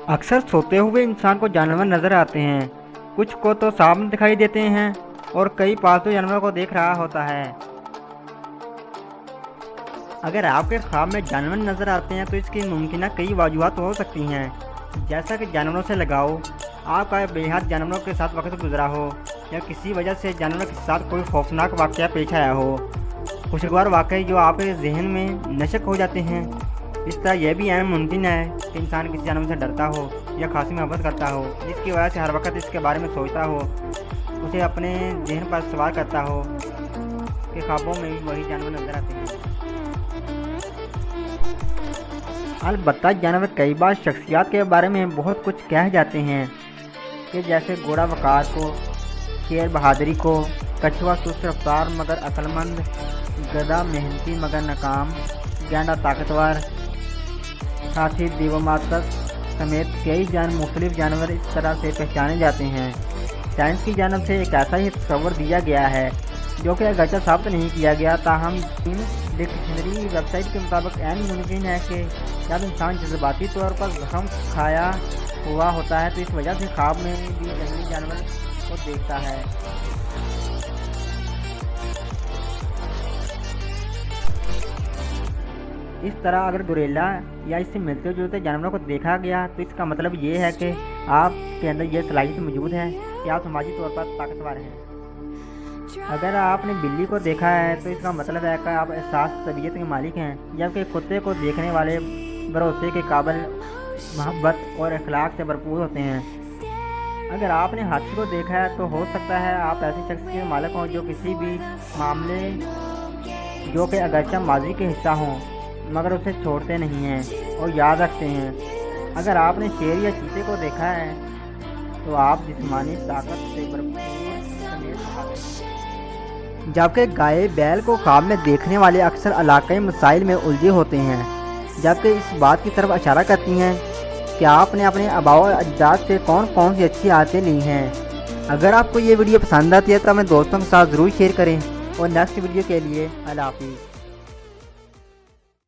अक्सर सोते हुए इंसान को जानवर नजर आते हैं, कुछ को तो सामने दिखाई देते हैं और कई पालतू जानवरों को देख रहा होता है। अगर आपके ख्वाब में जानवर नजर आते हैं तो इसकी मुमकिन कई वजूहत हो सकती हैं, जैसा कि जानवरों से लगाव, आपका बेहद जानवरों के साथ वक्त गुजरा हो या किसी वजह से जानवरों के साथ कोई खौफनाक वाक़या पेश आया हो, खुशगवार वाक़ये जो आपके जहन में नशक हो जाते हैं। इस तरह यह भी अहम मुमकिन है कि इंसान किसी जानवर से डरता हो या खासी मोहब्बत करता हो, जिसकी वजह से हर वक्त इसके बारे में सोचता हो, उसे अपने जहन पर सवार करता हो कि ख्वाबों में भी वही जानवर नजर आते हैं। अलबत्ता जानवर कई बार शख्सियत के बारे में बहुत कुछ कह जाते हैं कि जैसे घोड़ा वक़ार को, शेर बहादुरी को, कछुआ सुस्त रफ्तार मगर अक्लमंद, गधा मेहनती मगर नाकाम, गैंडा ताकतवर, हाथी दीवमातक समेत कई मुख्तलिफ जानवर इस तरह से पहचाने जाते हैं। साइंस की जानब से एक ऐसा ही तस्वर दिया गया है जो कि अगरचे साबित नहीं किया गया, ताहम डिक्शनरी वेबसाइट के मुताबिक ऐन मुमकिन है कि जब इंसान जज्बाती तौर पर जख्म खाया हुआ होता है तो इस वजह से ख्वाब में भी जंगली जानवर को देखता है। इस तरह अगर गोरिल्ला या इससे मिलते जुलते जानवरों को देखा गया तो इसका मतलब ये है कि आपके अंदर यह सलाहियत मौजूद है कि आप समाजी तौर पर ताकतवर हैं। अगर आपने बिल्ली को देखा है तो इसका मतलब है कि आप एहसास तबीयत के मालिक हैं, जबकि कुत्ते को देखने वाले भरोसे के काबिल, मोहब्बत और अखलाक से भरपूर होते हैं। अगर आपने हाथी को देखा है तो हो सकता है आप ऐसे शख्स के मालिक हों जो किसी भी मामले जो कि अगरचे माजी के हिस्सा हों मगर उसे छोड़ते नहीं हैं और याद रखते हैं। अगर आपने शेर या चीते को देखा है तो आप जिस्मानी ताकत से भरपूर, जबकि गाय बैल को ख्वाब में देखने वाले अक्सर इलाकाई मसाइल में उलझे होते हैं, जबकि इस बात की तरफ इशारा करती हैं कि आपने अपने आबाओ अजदाद से कौन कौन सी अच्छी आदतें ली हैं। अगर आपको ये वीडियो पसंद आती है तो अपने दोस्तों के साथ ज़रूर शेयर करें और नेक्स्ट वीडियो के लिए अल्लाह हाफिज़।